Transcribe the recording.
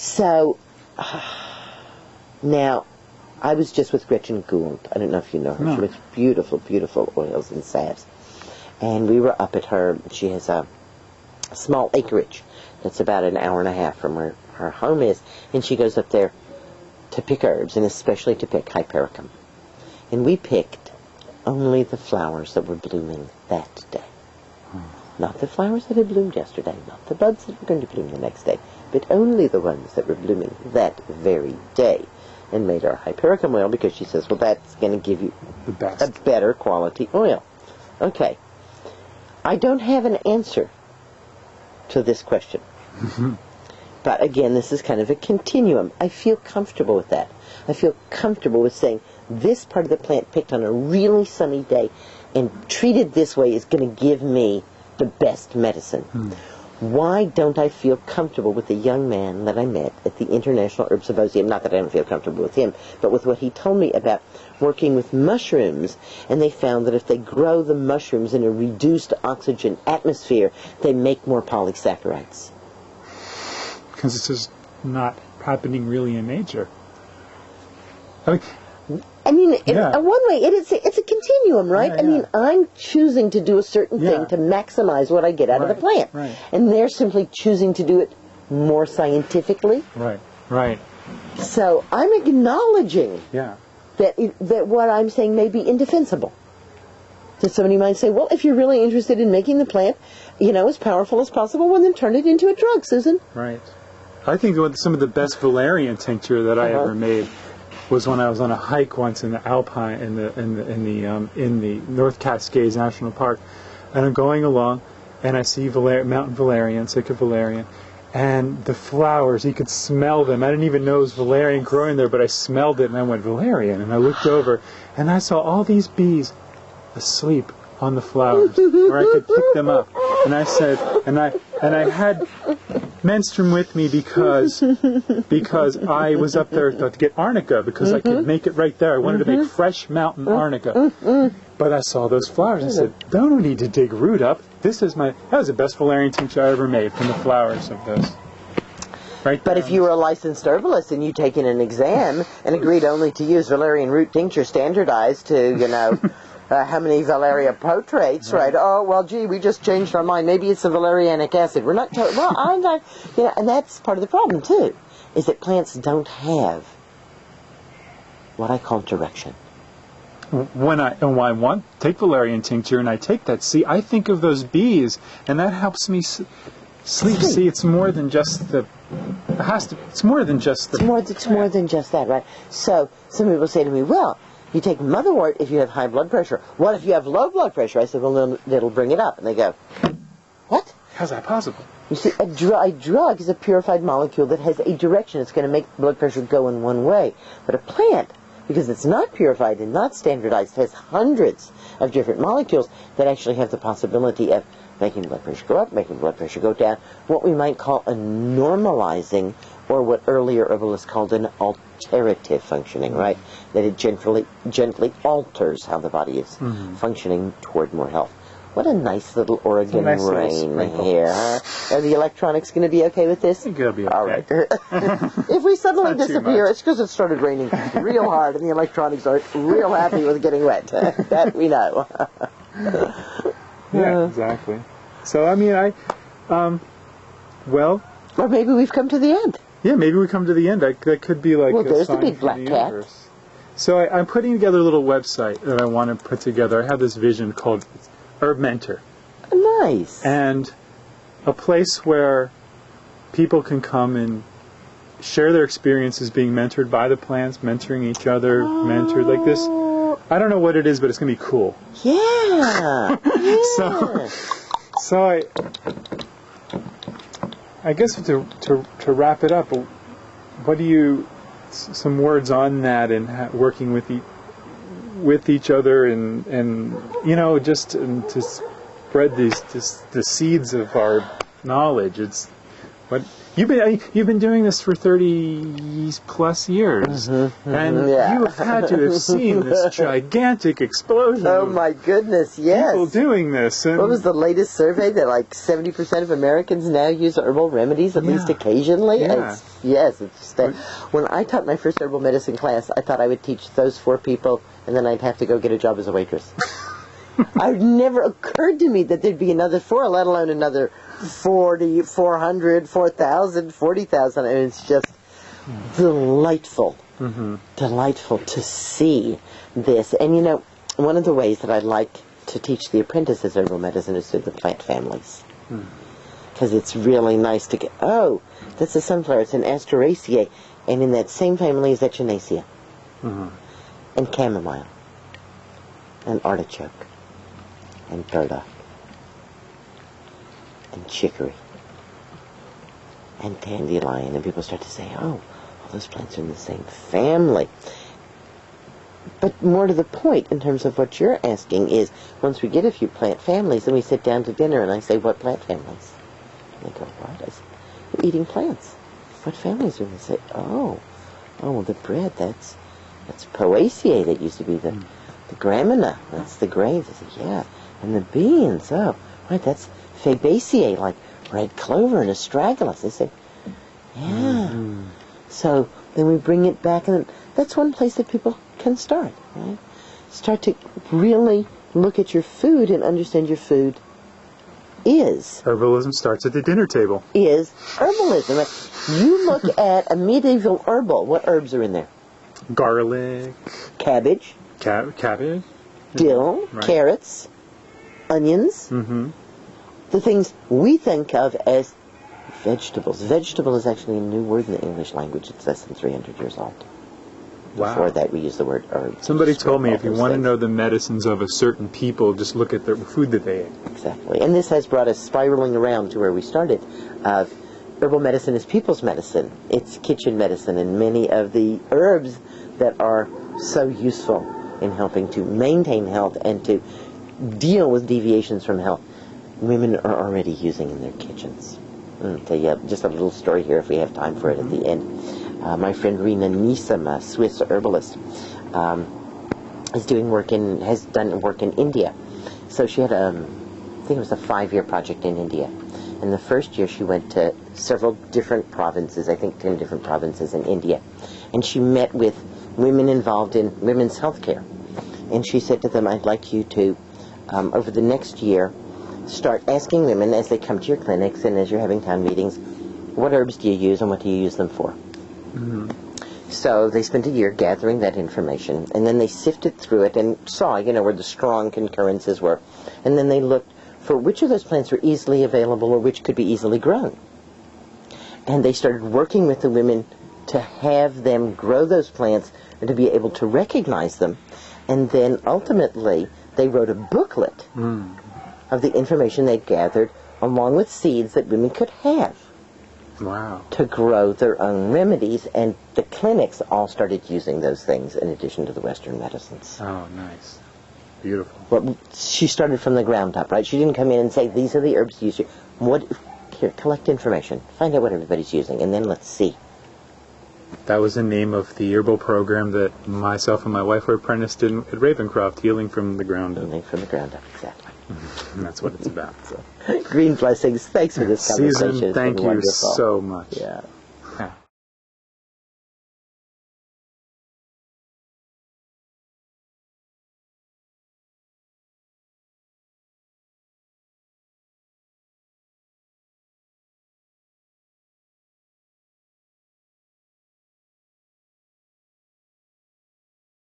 So, now, I was just with Gretchen Gould. I don't know if you know her. No. She makes beautiful, beautiful oils and salves. And we were up at her. She has a small acreage that's about an hour and a half from where her home is. And she goes up there to pick herbs, and especially to pick Hypericum. And we picked only the flowers that were blooming that day. Not the flowers that had bloomed yesterday, not the buds that were going to bloom the next day, but only the ones that were blooming that very day. And made our Hypericum oil because she says, well, that's going to give you The best. a better quality oil. Okay. I don't have an answer to this question. But again, this is kind of a continuum. I feel comfortable with that. I feel comfortable with saying this part of the plant picked on a really sunny day and treated this way is going to give me the best medicine. Why don't I feel comfortable with the young man that I met at the International Herb Symposium? Not that I don't feel comfortable with him, but with what he told me about working with mushrooms, and they found that if they grow the mushrooms in a reduced oxygen atmosphere, they make more polysaccharides. Because it's just not happening really in nature. I mean, Yeah. in one way, it's a continuum, right? Yeah, I mean, I'm choosing to do a certain Yeah. thing to maximize what I get out of the plant. Right. And they're simply choosing to do it more scientifically. Right. So I'm acknowledging Yeah. that what I'm saying may be indefensible. So somebody might say, well, if you're really interested in making the plant, as powerful as possible, well, then turn it into a drug, Susan. Right. I think some of the best valerian tincture that I ever made was when I was on a hike once in the Alpine in the North Cascades National Park, and I'm going along, and I see Mountain Valerian, Sitka Valerian, and the flowers, you could smell them. I didn't even know it was valerian growing there, but I smelled it, and I went, Valerian, and I looked over, and I saw all these bees asleep on the flowers, where I could pick them up. And I said, and I had Menstrom with me because I was up there to get arnica, because I could make it right there. I wanted to make fresh mountain arnica. But I saw those flowers. I said, don't need to dig root up. That was the best valerian tincture I ever made from the flowers of those. Right. But if you were a licensed herbalist and you'd taken an exam and agreed only to use valerian root tincture standardized to, how many Valeria potrates, right? Oh, well, gee, we just changed our mind. Maybe it's the valerianic acid. We're not, I'm not, and that's part of the problem, too, is that plants don't have what I call direction. When I take valerian tincture and I take that, I think of those bees, and that helps me sleep. See, it's more than just it's more than just It's more than just that, right? So, some people say to me, well, you take Motherwort if you have high blood pressure. What if you have low blood pressure? I said, well, then it'll bring it up. And they go, what? How's that possible? You see, a drug is a purified molecule that has a direction. It's going to make blood pressure go in one way. But a plant, because it's not purified and not standardized, has hundreds of different molecules that actually have the possibility of making blood pressure go up, making blood pressure go down, what we might call a normalizing, or what earlier herbalists called an alterative functioning, right? That it gently alters how the body is functioning toward more health. What a nice little Oregon rain here, huh? Are the electronics going to be okay with this? I think it'll be okay. All right. If we suddenly disappear, it's because it started raining real hard and the electronics aren't real happy with getting wet. That we know. Yeah, exactly. So, I mean, Or maybe we've come to the end. Yeah, maybe we come to the end. That could be like there's the sign big from black the cat. universe. So I'm putting together a little website that I want to put together. I have this vision called Herb Mentor. Nice. And a place where people can come and share their experiences being mentored by the plants, mentoring each other, mentored like this. I don't know what it is, but it's going to be cool. Yeah. So I guess to wrap it up, what do you, some words on that and working with each other and just to spread the seeds of our knowledge. What you've been doing this for 30 plus years, and you have had to have seen this gigantic explosion. Oh my goodness! Yes, people doing this. And what was the latest survey that like 70% of Americans now use herbal remedies at least occasionally? Yeah. When I taught my first herbal medicine class, I thought I would teach those 4 people, and then I'd have to go get a job as a waitress. It never occurred to me that there'd be another 4, let alone another 40, 400, 4,000, 40,000. And it's just delightful, delightful to see this. And you know, one of the ways that I like to teach the apprentices herbal medicine is through the plant families. Because it's really nice to get, oh, that's a sunflower, it's an Asteraceae, and in that same family is Echinacea, and chamomile, and artichoke, and burdock, and chicory, and dandelion, and people start to say, oh, all those plants are in the same family. But more to the point, in terms of what you're asking, is once we get a few plant families, then we sit down to dinner, and I say, what plant families? And they go, what? I say, we're eating plants. What families are they? Say, oh, well, the bread, that's Poaceae, that used to be the gramina, that's the grains. I say, yeah. And the beans, oh, right, that's Fabaceae, like red clover and astragalus. They say, yeah. So then we bring it back, and that's one place that people can start, right? Start to really look at your food and understand your food is. Herbalism starts at the dinner table. Is herbalism. Right? You look at a medieval herbal. What herbs are in there? Garlic. Cabbage. Cabbage. Dill. Right. Carrots. Onions. The things we think of as vegetables. Vegetable is actually a new word in the English language. It's less than 300 years old. Wow. Before that, we used the word herb. Somebody told me if you want to know the medicines of a certain people, just look at the food that they ate. Exactly. And this has brought us spiraling around to where we started. Herbal medicine is people's medicine. It's kitchen medicine. And many of the herbs that are so useful in helping to maintain health and to deal with deviations from health, women are already using in their kitchens. I'll tell you just a little story here if we have time for it at the end. My friend Rena Neeson, a Swiss herbalist, has done work in India. So she had I think it was a 5-year project in India. And the first year she went to several different provinces, I think 10 different provinces in India. And she met with women involved in women's health care. And she said to them, I'd like you to, over the next year, start asking women as they come to your clinics and as you're having town meetings, what herbs do you use and what do you use them for? So they spent a year gathering that information, and then they sifted through it and saw, where the strong concurrences were. And then they looked for which of those plants were easily available or which could be easily grown. And they started working with the women to have them grow those plants and to be able to recognize them. And then ultimately they wrote a booklet of the information they gathered along with seeds that women could have. Wow. To grow their own remedies, and the clinics all started using those things in addition to the Western medicines. Oh, nice. Beautiful. Well, she started from the ground up, right? She didn't come in and say, these are the herbs used. Here, collect information. Find out what everybody's using, and then let's see. That was the name of the herbal program that myself and my wife were apprenticed in at Ravencroft, Healing from the Ground Up. Healing from the ground up, exactly. And that's what it's about. So. Green blessings. Thanks for this conversation. Susan, thank you so much. Yeah.